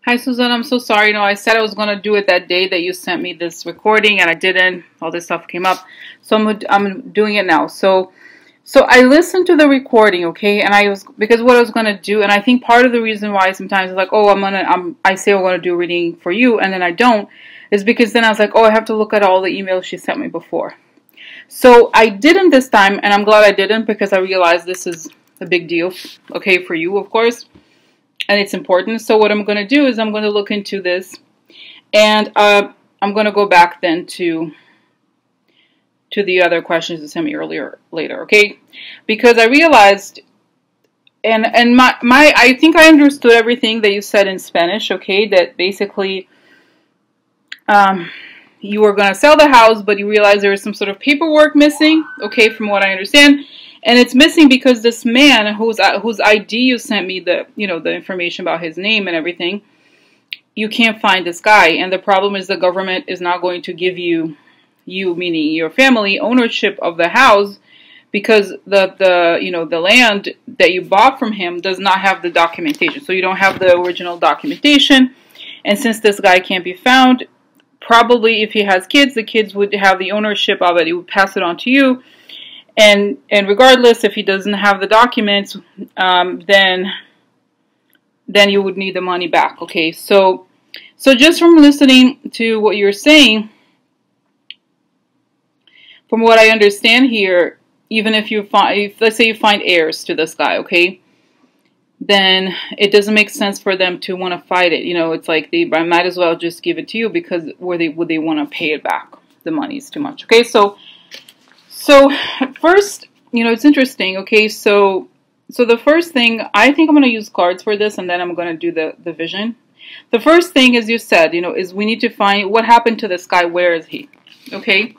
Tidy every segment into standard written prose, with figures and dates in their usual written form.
Hi, Susana. I'm so sorry. I said I was going to do it that day that you sent me this recording, and I didn't. All this stuff came up, so I'm doing it now. So I listened to the recording, okay, and because what I was going to do, and I think part of the reason why sometimes it's like, oh, I say I'm going to do a reading for you, and then I don't, is because then I was like, oh, I have to look at all the emails she sent me before. So I didn't this time, and I'm glad I didn't because I realized this is a big deal, okay, for you, of course. And it's important. So what I'm going to do is I'm going to look into this, and I'm going to go back then to the other questions you sent me later, okay? Because I realized, and I think I understood everything that you said in Spanish, okay? That basically you were going to sell the house, but you realized there was some sort of paperwork missing, okay, from what I understand. And it's missing because this man whose ID you sent me, the information about his name and everything, you can't find this guy. And the problem is the government is not going to give you meaning your family, ownership of the house, because the land that you bought from him does not have the documentation. So you don't have the original documentation. And since this guy can't be found, probably if he has kids, the kids would have the ownership of it. He would pass it on to you. And regardless, if he doesn't have the documents, then you would need the money back. Okay, so just from listening to what you're saying, from what I understand here, even if let's say you find heirs to this guy, okay, then it doesn't make sense for them to want to fight it. It's like I might as well just give it to you, because would they want to pay it back? The money is too much. Okay, so first, it's interesting, okay, so the first thing, I think I'm going to use cards for this, and then I'm going to do the vision. The first thing, as you said, is we need to find what happened to this guy. Where is he? Okay,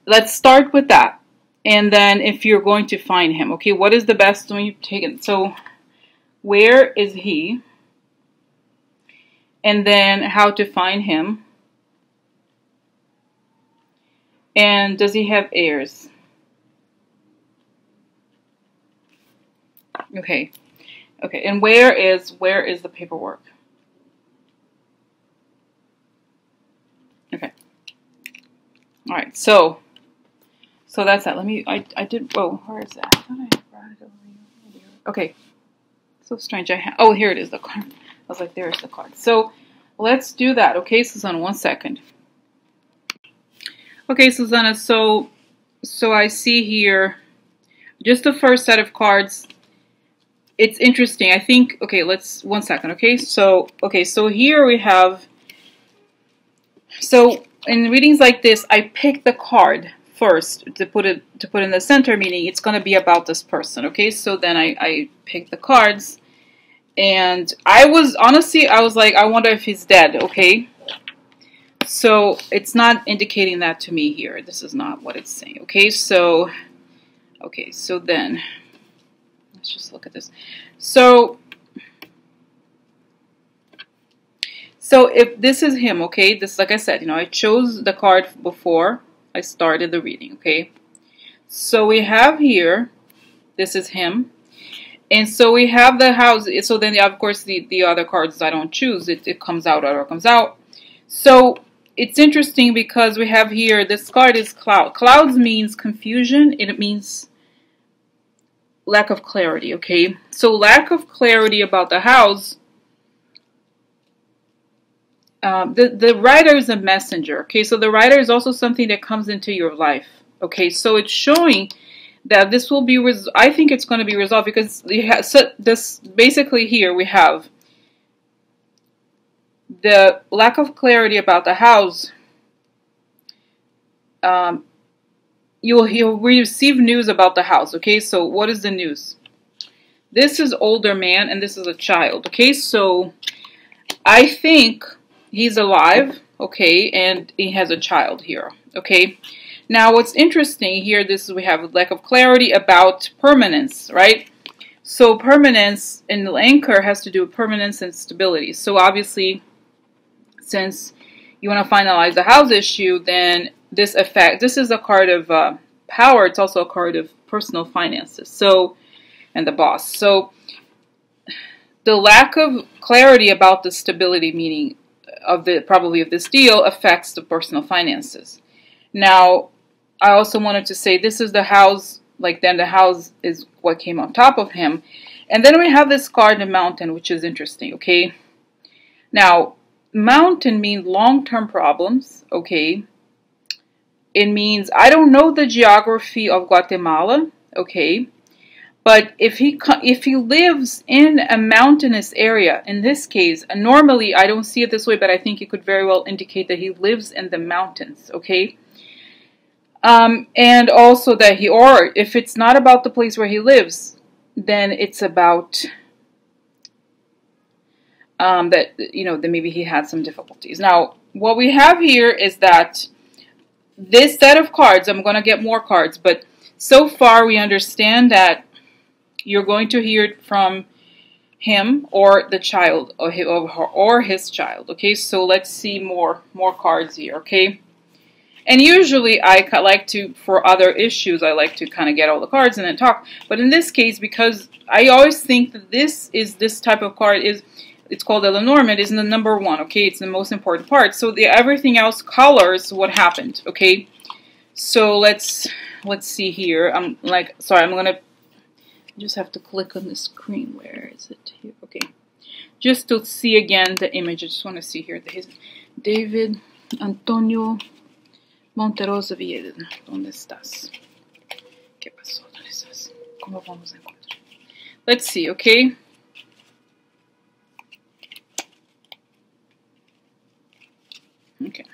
let's start with that. And then if you're going to find him, okay, what is the best when you take it? So where is he? And then how to find him. And does he have heirs? Okay. And where is the paperwork? Okay. All right. So that's that. I did. Oh, where is that? I thought I brought it over here. Okay. So strange. Oh, here it is. The card. I was like, there's the card. So let's do that. Okay, Susana. 1 second. Okay, Susana, so I see here just the first set of cards. It's interesting. I think, okay, 1 second, okay? So here we have, so in readings like this, I pick the card first to put it in the center, meaning it's going to be about this person, okay? So then I pick the cards, and I was like, I wonder if he's dead, okay? So it's not indicating that to me here. This is not what it's saying. Okay, so then let's just look at this. So if this is him, okay, this, like I said, I chose the card before I started the reading, okay? So we have here, this is him. And so we have the house. So then, of course, the other cards I don't choose. It comes out or it comes out. So it's interesting because we have here, this card is cloud. Clouds means confusion. It means lack of clarity, okay? So lack of clarity about the house. The writer is a messenger, okay? So the writer is also something that comes into your life, okay? So it's showing that this will be, I think it's going to be resolved, because this basically here we have the lack of clarity about the house. You'll receive news about the house, okay? So what is the news? This is older man, and this is a child, okay? So I think he's alive, okay, and he has a child here, okay? Now what's interesting here, we have lack of clarity about permanence, right? So permanence in the anchor has to do with permanence and stability. So obviously, since you want to finalize the house issue, then this is a card of power. It's also a card of personal finances. So, and the boss. So the lack of clarity about the stability meaning of the probably of this deal affects the personal finances. Now, I also wanted to say this is the house, like then the house is what came on top of him. And then we have this card, the mountain, which is interesting, okay? Now, mountain means long-term problems, okay? It means, I don't know the geography of Guatemala, okay? But if he lives in a mountainous area, in this case, normally I don't see it this way, but I think it could very well indicate that he lives in the mountains, okay? And also that or if it's not about the place where he lives, then it's about that, that maybe he had some difficulties. Now, what we have here is that this set of cards, I'm going to get more cards, but so far we understand that you're going to hear it from him or the child or his child. Okay, so let's see more cards here. Okay, and usually I like to, for other issues, I like to kind of get all the cards and then talk. But in this case, because I always think that this type of card it's called a Lenormand, is the number one. Okay, it's the most important part. So everything else colors what happened. Okay, so let's see here. I'm gonna just have to click on the screen. Where is it here? Okay, just to see again the image. I just want to see here his David Antonio Monterosa Vieira. ¿Dónde estás? ¿Qué pasó? ¿Dónde estás? ¿Cómo vamos a encontrar? Let's see. Okay. Okay.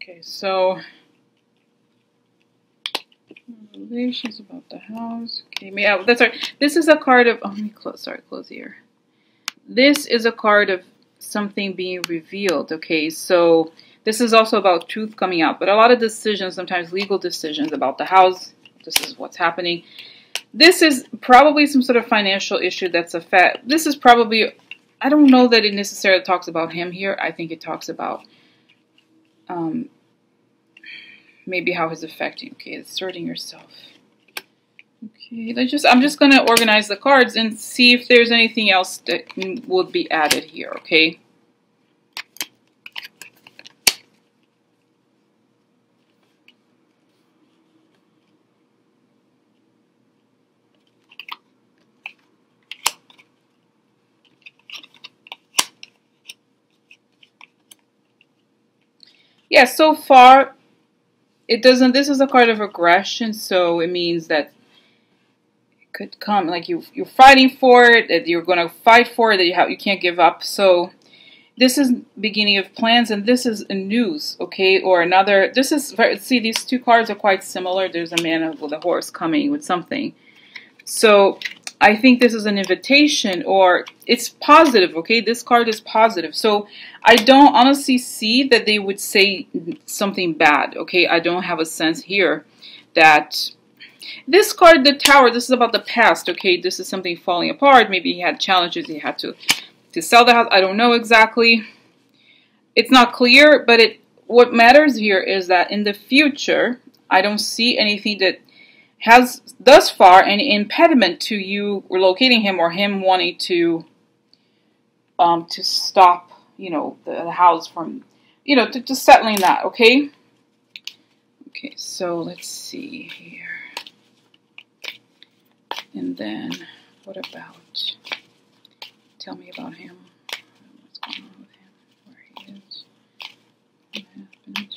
Okay, so relations about the house. Okay, yeah, that's right. This is a card of. Oh, let me close. Sorry, close here. This is a card of something being revealed. Okay, so this is also about truth coming out, but a lot of decisions, sometimes legal decisions about the house. This is what's happening. This is probably some sort of financial issue that's this is probably. I don't know that it necessarily talks about him here. I think it talks about. Maybe how he's affecting. Okay, asserting yourself. Okay, I'm just gonna organize the cards and see if there's anything else that would be added here. Okay. Yeah, so far it doesn't. This is a card of aggression, so it means that it could come like you're fighting for it, that you're going to fight for it, that you can't give up. So this is beginning of plans, and this is a news, okay, or another. This is see, these two cards are quite similar. There's a man with a horse coming with something. So I think this is an invitation, or it's positive, okay? This card is positive. So I don't honestly see that they would say something bad, okay? I don't have a sense here that this card, the Tower, this is about the past, okay? This is something falling apart. Maybe he had challenges. He had to sell the house. I don't know exactly. It's not clear, but what matters here is that in the future, I don't see anything that has thus far any impediment to you relocating him or him wanting to stop, the house from, to settling that, okay? Okay, so let's see here. And then, what about, tell me about him. What's going on with him, where he is, what happened.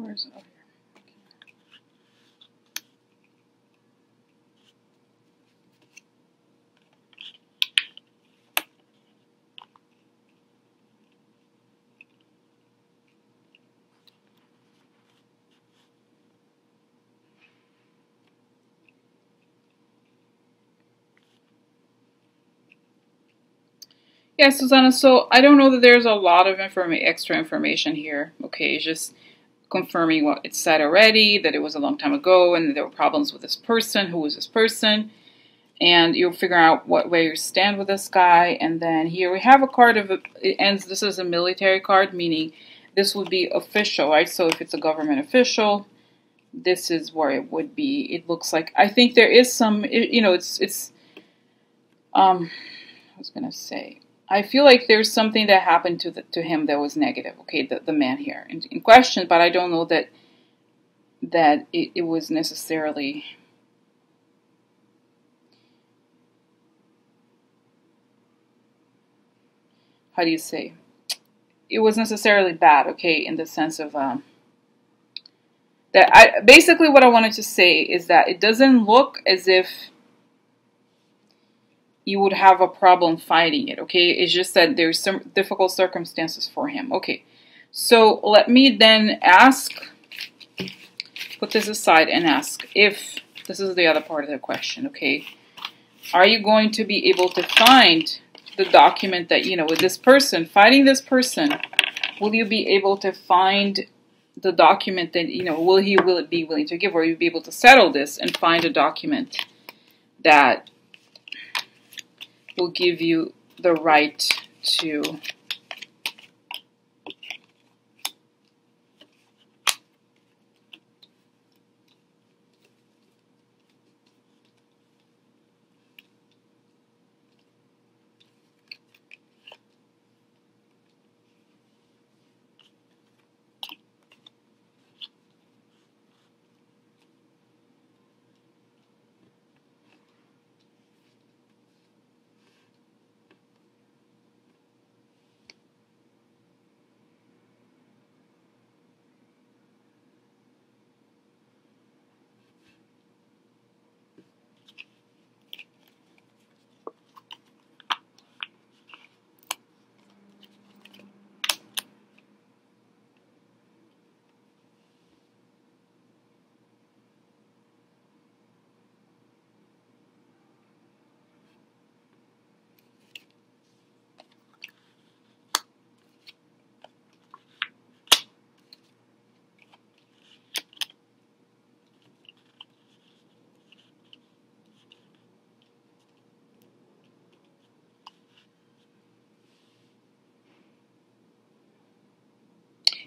Where's it? Yeah, Susanna, so I don't know that there's a lot of extra information here. Okay, it's just confirming what it said already, that it was a long time ago and there were problems with this person. Who was this person? And you'll figure out where you stand with this guy. And then here we have a card of, it ends, this is a military card, meaning this would be official, right? So if it's a government official, this is where it would be. It looks like, I think there is some, you know, I was going to say, I feel like there's something that happened to him that was negative, okay, the man here in question, but I don't know that it was necessarily, how do you say, it was necessarily bad, okay, in the sense of, basically what I wanted to say is that it doesn't look as if you would have a problem fighting it, okay? It's just that there's some difficult circumstances for him. Okay, so let me then ask, put this aside and ask if, this is the other part of the question, okay? Are you going to be able to find the document that, you know, with this person, fighting this person, will you be able to find the document that, you know, will it be willing to give, or will you be able to settle this and find a document that will give you the right to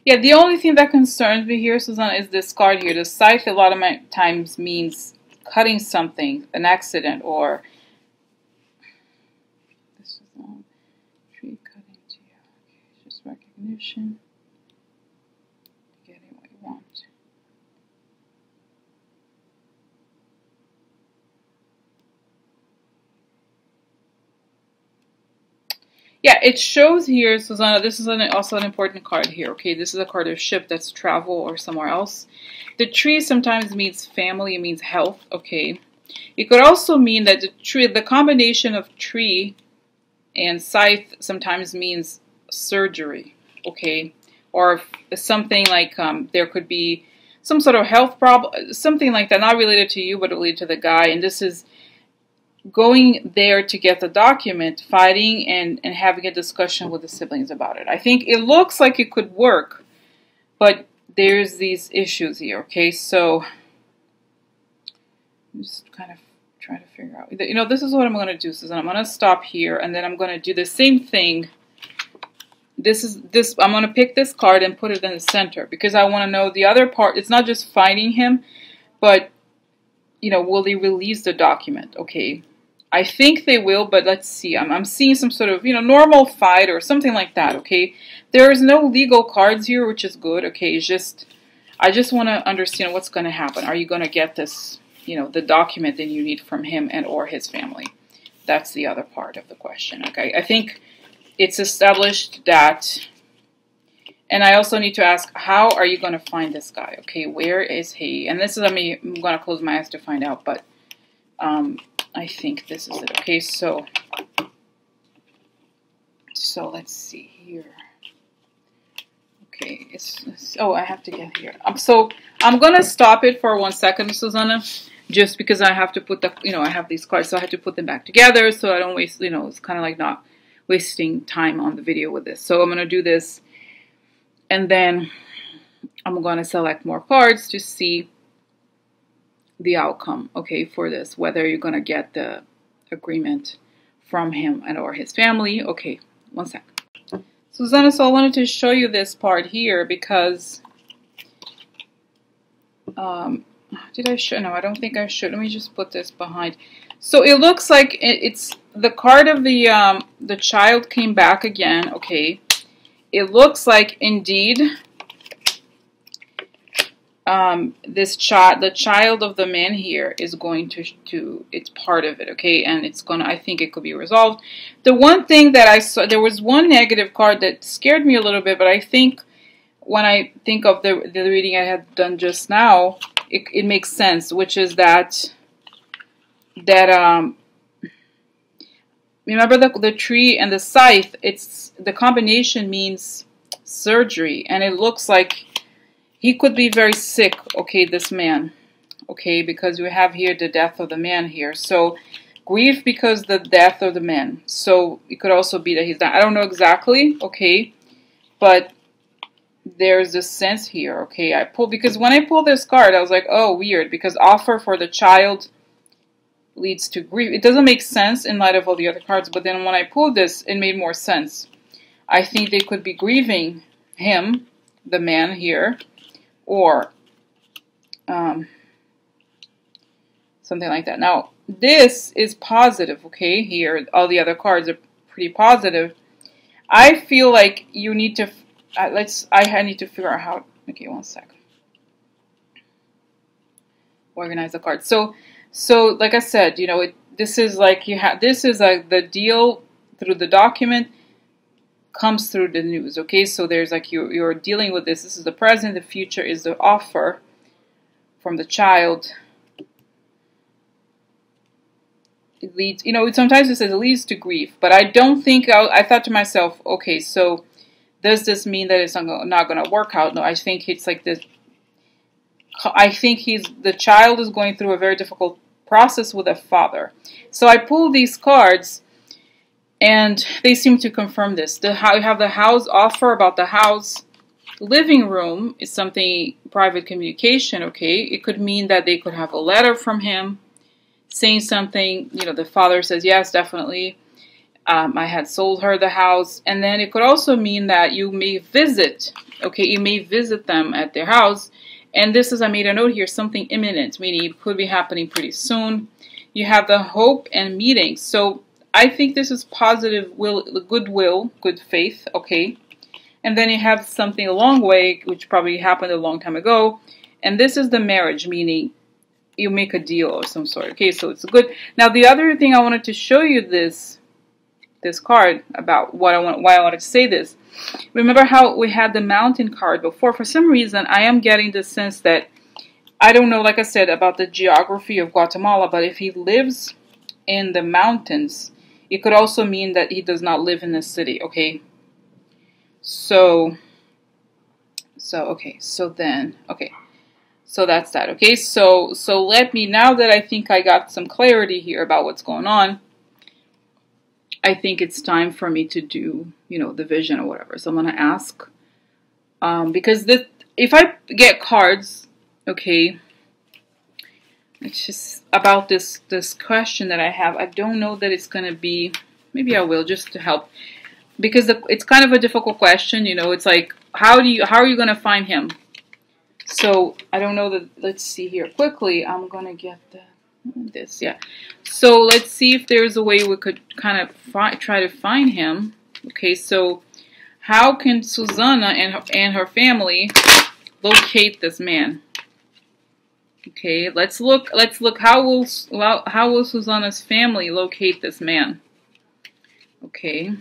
yeah, the only thing that concerns me here, Susanna, is this card here. The scythe a lot of my times means cutting something, an accident, or this is tree cutting to you. Okay, just recognition. Getting what you want. Yeah, it shows here, Susanna, this is also an important card here, okay? This is a card of ship that's travel or somewhere else. The tree sometimes means family, it means health, okay? It could also mean that the combination of tree and scythe sometimes means surgery, okay? Or something like there could be some sort of health problem, something like that, not related to you, but related to the guy. And this is going there to get the document, fighting, and having a discussion with the siblings about it. I think it looks like it could work, but there's these issues here, okay? So I'm just kind of trying to figure out. You know, this is what I'm going to do, Susan. I'm going to stop here, and then I'm going to do the same thing. I'm going to pick this card and put it in the center, because I want to know the other part. It's not just fighting him, but, you know, will they release the document, okay? I think they will, but let's see. I'm seeing some sort of, you know, normal fight or something like that, okay? There is no legal cards here, which is good, okay? It's just, I just want to understand what's going to happen. Are you going to get this, you know, the document that you need from him and or his family? That's the other part of the question, okay? I think it's established that And I also need to ask, how are you going to find this guy? Okay, where is he? And this is, I'm going to close my eyes to find out, but I think this is it. Okay, so let's see here. Okay, oh, I have to get here. So I'm going to stop it for 1 second, Susana, just because I have to put the, I have these cards, so I have to put them back together so I don't waste, it's kind of like not wasting time on the video with this. So I'm going to do this, and then I'm going to select more cards to see the outcome, okay, for this, whether you're going to get the agreement from him and or his family. Okay, 1 sec. Susana, so I wanted to show you this part here because, did I show? No, I don't think I should. Let me just put this behind. So it looks like it's the card of the child came back again, okay. It looks like indeed the child of the man here is going to it's part of it, okay, and it's gonna, I think it could be resolved. The one thing that I saw, there was one negative card that scared me a little bit, but I think when I think of the reading I had done just now, it makes sense, which is that remember the tree and the scythe, it's the combination means surgery, and it looks like he could be very sick, okay, this man, okay, because we have here the death of the man here. So grief because the death of the man. So it could also be that he's not, I don't know exactly, okay, but there's a sense here, okay. I pulled, because when I pulled this card, I was like, oh, weird, because offer for the child leads to grief. It doesn't make sense in light of all the other cards, but then when I pulled this, it made more sense. I think they could be grieving him, the man here, or something like that. Now, this is positive, okay, here. All the other cards are pretty positive. I feel like you need to, I need to figure out how, okay, 1 sec. Organize the cards. So like I said, this is like this is like the deal through the document comes through the news, okay? So there's like you're dealing with this. This is the present. The future is the offer from the child. It leads, sometimes it says it leads to grief, but I don't think, I thought to myself, okay, so does this mean that it's not going to work out? No, I think it's like this. I think the child is going through a very difficult process with a father. So I pulled these cards, and they seem to confirm this. You have the house offer about the house. Living room is something, private communication, okay? It could mean that they could have a letter from him saying something. The father says, yes, definitely. I had sold her the house. And then it could also mean that you may visit, okay? You may visit them at their house. And this is, I made a note here, something imminent, meaning it could be happening pretty soon. You have the hope and meeting. So I think this is positive goodwill, good faith, okay? And then you have something a long way, which probably happened a long time ago. And this is the marriage, meaning you make a deal of some sort, okay? So it's good. Now, the other thing I wanted to show you this card about why I wanted to say this. Remember how we had the mountain card before? For some reason, I am getting the sense that, I don't know, like I said, about the geography of Guatemala, but if he lives in the mountains, it could also mean that he does not live in the city, okay? So that's that, okay? So let me, now that I think I got some clarity here about what's going on, I think it's time for me to do, the vision or whatever. So I'm going to ask, because if I get cards, okay, it's just about this question that I have. I don't know that it's going to be, maybe I will, just to help, because it's kind of a difficult question. It's like, how are you going to find him? So I don't know that. Let's see here quickly. I'm going to get this, yeah. So let's see if there's a way we could kind of try to find him. Okay, so how can Susana and her family locate this man? Okay, let's look. How will Susana's family locate this man? Okay.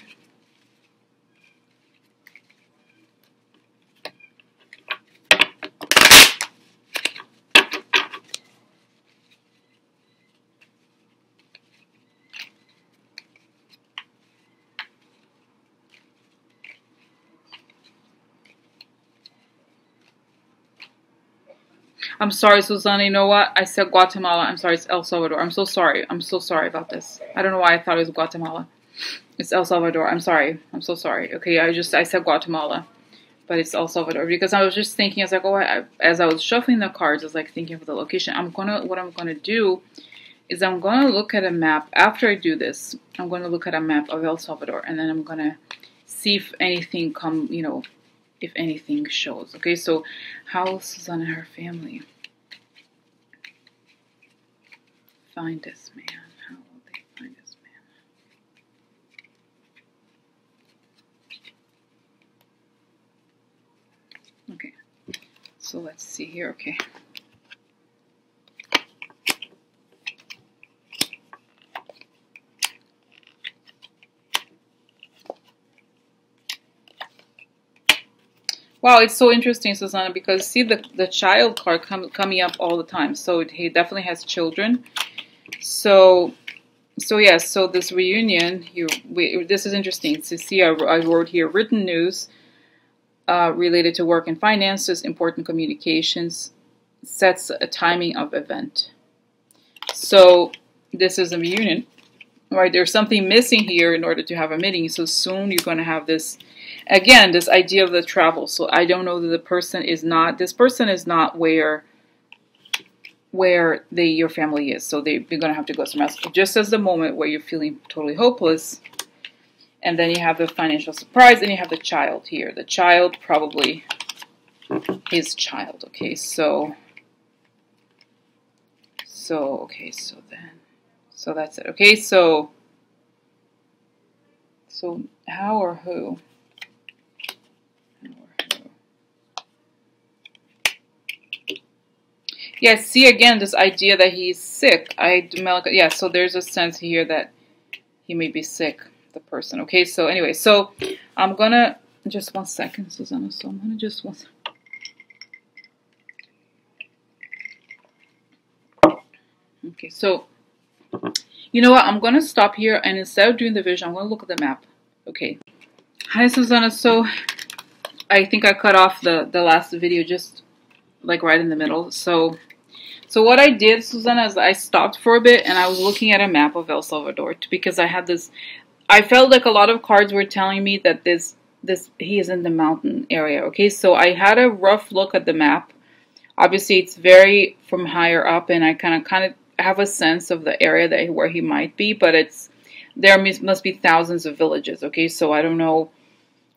I'm sorry, Susana. You know what? I said Guatemala. I'm sorry. It's El Salvador. I'm so sorry. I'm so sorry about this. I don't know why I thought it was Guatemala. It's El Salvador. I'm sorry. I'm so sorry. Okay, I said Guatemala, but it's El Salvador because I was just thinking. I was like, oh, as I was shuffling the cards, I was like thinking of the location. What I'm gonna do is I'm gonna look at a map. After I do this, I'm gonna look at a map of El Salvador, and then I'm gonna see if anything if anything shows. Okay, so how will Susana and her family find this man? How will they find this man? Okay, so let's see here. Okay. Wow, it's so interesting, Susana, because see the child card coming up all the time. So he definitely has children. So yes, so this reunion, this is interesting. To see, I wrote here, written news related to work and finances, important communications, sets a timing of event. So this is a reunion, right? There's something missing here in order to have a meeting. So soon you're going to have this, again, this idea of the travel. So I don't know that this person is not where your family is. So they're going to have to go somewhere else. Just as the moment where you're feeling totally hopeless. And then you have the financial surprise, and you have the child here. The child, probably his child. Okay, so that's it. Okay, so how or who? Yeah, see again this idea that he's sick. Yeah, so there's a sense here that he may be sick, the person. Okay, so anyway, so I'm gonna just 1 second, Susana. So I'm gonna just one second. Okay, so you know what? I'm gonna stop here, and instead of doing the vision, I'm gonna look at the map. Okay. Hi, Susana. So I think I cut off the last video just like right in the middle. So what I did, Susana, is I stopped for a bit and I was looking at a map of El Salvador because I had this. I felt like a lot of cards were telling me that he is in the mountain area. Okay, so I had a rough look at the map. Obviously, it's very from higher up, and I kind of have a sense of the area where he might be, but there must be thousands of villages. Okay, so I don't know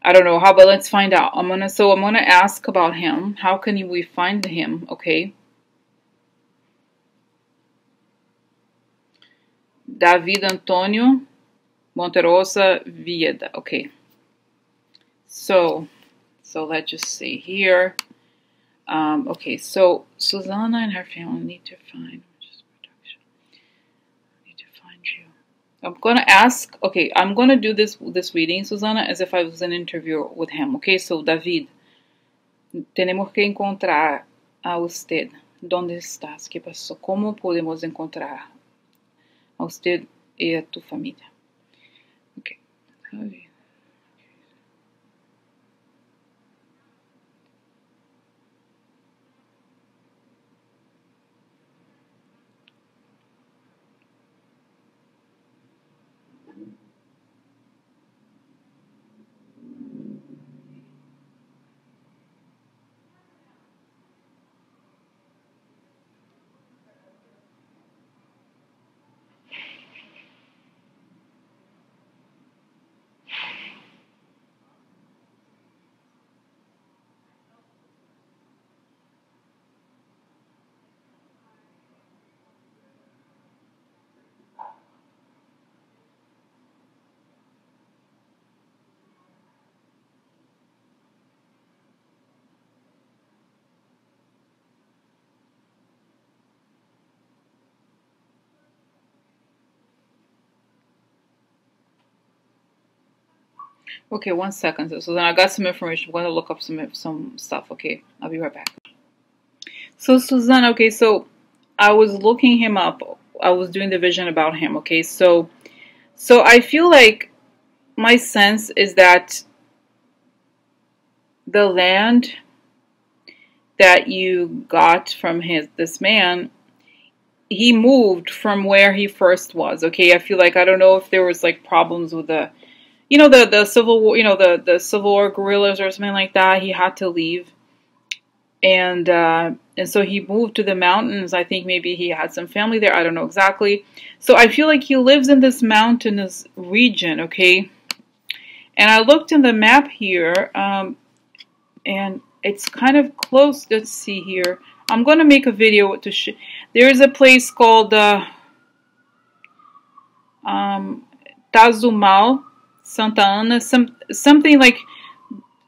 how, but let's find out. I'm gonna ask about him. How can we find him? Okay. David Antonio Monterosa Villeda. Okay. So let's just see here. Okay, so Susana and her family need to find you. I'm gonna ask. Okay, I'm gonna do this reading, Susana, as if I was an interview with him. Okay, so David, tenemos que encontrar a usted. ¿Dónde estás? ¿Qué pasó? ¿Cómo podemos encontrar a usted y a tu familia? Okay. Okay, 1 second. So then I got some information. I'm going to look up some stuff. Okay, I'll be right back. So Susana, okay, so I was looking him up. I was doing the vision about him. Okay, so I feel like my sense is that the land that you got from this man, he moved from where he first was. Okay, I feel like, I don't know if there was like problems with the, the Civil War, the Civil War guerrillas or something like that. He had to leave, and so he moved to the mountains. I think maybe he had some family there. I don't know exactly. So I feel like he lives in this mountainous region. Okay, and I looked in the map here, and it's kind of close. Let's see here. I'm going to make a video to show. There is a place called Tazumal, Santa Ana, something like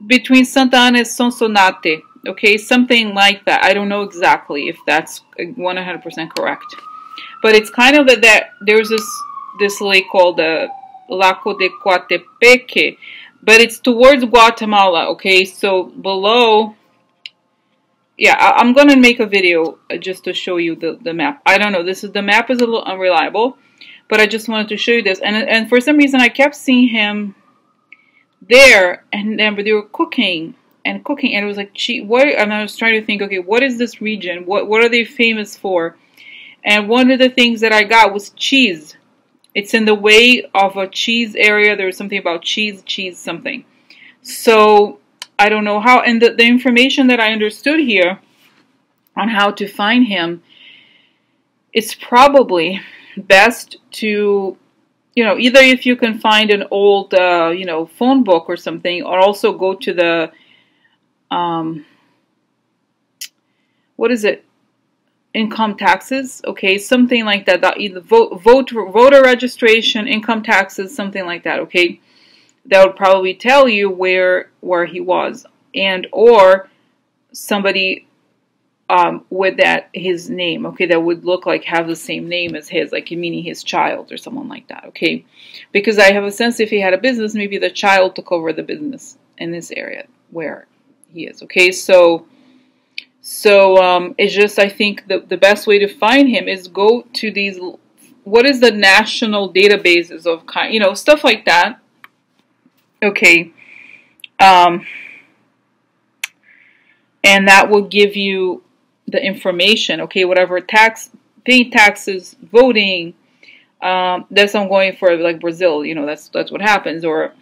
between Santa Ana and Sonsonate. Okay, something like that. I don't know exactly if that's 100% correct, but it's kind of that there's this lake called the Lago de Coatepeque, but it's towards Guatemala. Okay, so below. Yeah, I'm going to make a video just to show you the map. I don't know. The map is a little unreliable, but I just wanted to show you this. And for some reason, I kept seeing him there, and then but they were cooking, and it was like, gee, what? And I was trying to think, okay, what is this region? What are they famous for? And one of the things that I got was cheese. It's in the way of a cheese area. There was something about cheese something. So I don't know how, and the information that I understood here on how to find him, it's probably best to, either if you can find an old, phone book or something, or also go to the, what is it? Income taxes, okay, something like that. Either voter registration, income taxes, something like that, okay. That would probably tell you where he was, and or somebody with his name, okay, that would look like have the same name as his, like meaning his child or someone like that, okay, because I have a sense if he had a business, maybe the child took over the business in this area where he is, okay, so it's just, I think the best way to find him is go to these, what is the national databases of stuff like that. Okay, and that will give you the information. Okay, whatever paying taxes, voting. That's I'm going for, like Brazil. That's what happens. Or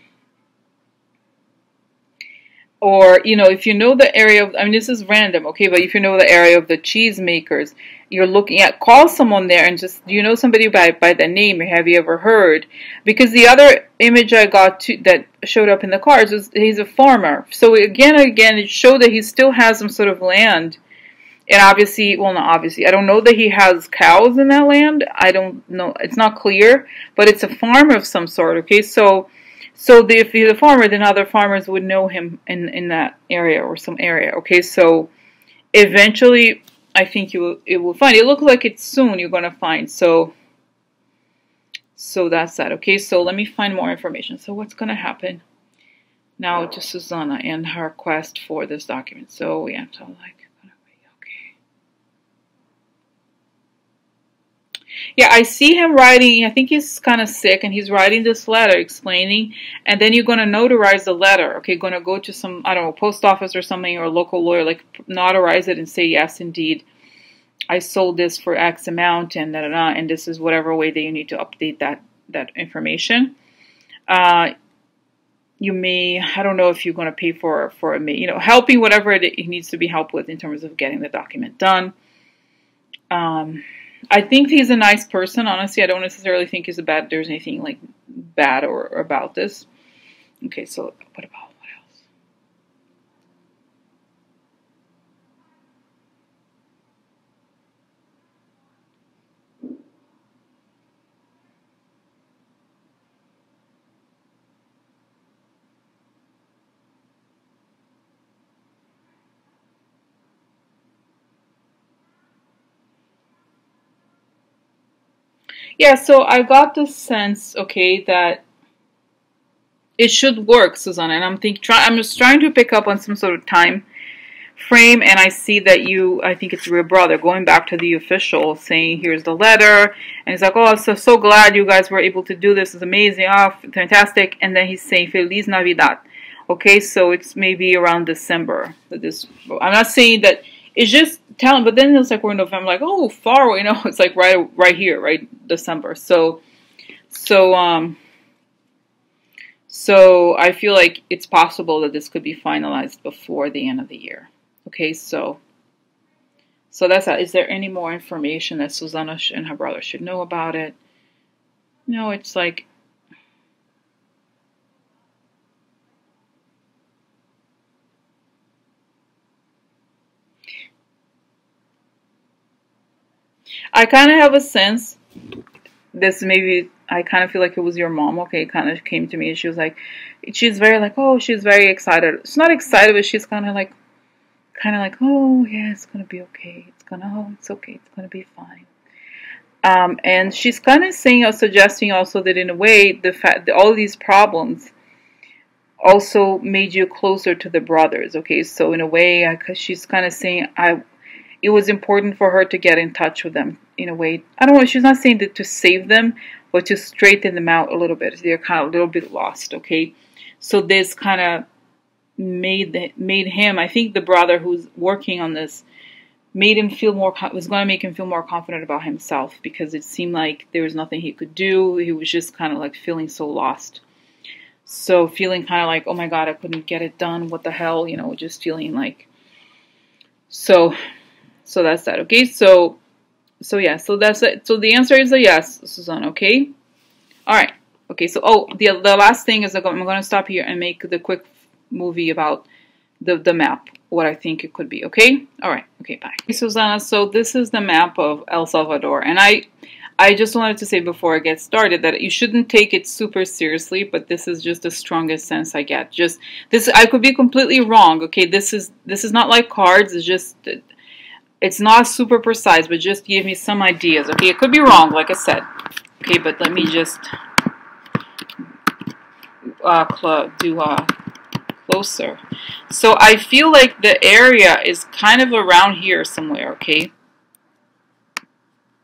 if you know the area of, I mean, this is random, okay, but if you know the area of the cheese makers, you're looking at, call someone there and just, somebody by the name, or have you ever heard? Because the other image I got that showed up in the cards was he's a farmer. So again, it showed that he still has some sort of land. And obviously, well, not obviously, I don't know that he has cows in that land. I don't know. It's not clear, but it's a farm of some sort, okay? So if he's a farmer, then other farmers would know him in that area or some area. Okay, so eventually, I think it will find. It looks like it's soon you're gonna find. So that's that. Okay, so let me find more information. So what's gonna happen now to Susana and her quest for this document? So yeah, so like. Yeah, I see him writing. I think he's kind of sick, and he's writing this letter explaining, and then you're going to notarize the letter. Okay, going to go to some, I don't know, post office or something, or a local lawyer, like notarize it and say, yes, indeed, I sold this for X amount, and and this is whatever way that you need to update that information. You may, I don't know if you're going to pay for helping whatever it needs to be helped with in terms of getting the document done. I think he's a nice person. Honestly, I don't necessarily think there's anything like bad or about this. Okay, so what else? Yeah, so I got the sense, okay, that it should work, Susana, and I'm just trying to pick up on some sort of time frame, and I see that I think it's your brother, going back to the official, saying, here's the letter, and he's like, oh, I'm so glad you guys were able to do this, it's amazing, oh, fantastic, and then he's saying, Feliz Navidad. Okay, so it's maybe around December. I'm not saying that It's just telling, but then it's like we're in November, like, oh, far away. No, it's like right here, right, December. So so I feel like it's possible that this could be finalized before the end of the year. Okay, so that's that. Is there any more information that Susana and her brother should know about it? No, it's like, I kind of have a sense. This maybe I kind of feel like it was your mom. Okay, it kind of came to me, and she was like, she's very like, oh, she's very excited. She's not excited, but she's kind of like, oh yeah, it's gonna be okay. It's okay. It's gonna be fine. And she's kind of saying or suggesting also that in a way the fact that all these problems also made you closer to the brothers. Okay, so in a way, because she's kind of saying it was important for her to get in touch with them in a way. I don't know. She's not saying that to save them, but to straighten them out a little bit. They're kind of a little bit lost. Okay, so this kind of made him. I think the brother who's working on this made him feel more. Was going to make him feel more confident about himself, because it seemed like there was nothing he could do. He was just kind of like feeling so lost. So feeling kind of like, oh my God, I couldn't get it done. What the hell, just feeling like. So that's that. Okay, so yeah, so that's it. So the answer is a yes, Susana. Okay, all right. Okay, so the last thing is I'm going to stop here and make the quick movie about the map, what I think it could be. Okay, all right. Okay, bye. Hey, Susana, so this is the map of El Salvador, and I just wanted to say before I get started that you shouldn't take it super seriously, but this is just the strongest sense I get. Just this, I could be completely wrong. Okay, this is not like cards. It's not super precise, but just give me some ideas. Okay, it could be wrong, like I said. Okay, but let me just do closer. So I feel like the area is kind of around here somewhere. Okay,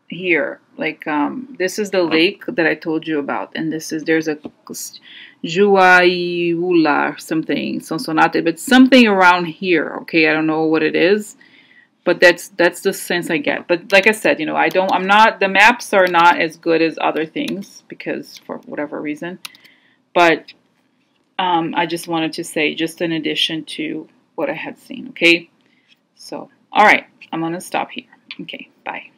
here, like this is the lake that I told you about, and there's a Juaiula or something, Sonsonate, but something around here. Okay, I don't know what it is. But that's the sense I get. But like I said, the maps are not as good as other things, because for whatever reason. But I just wanted to say, just in addition to what I had seen, okay? So, all right, I'm going to stop here. Okay, bye.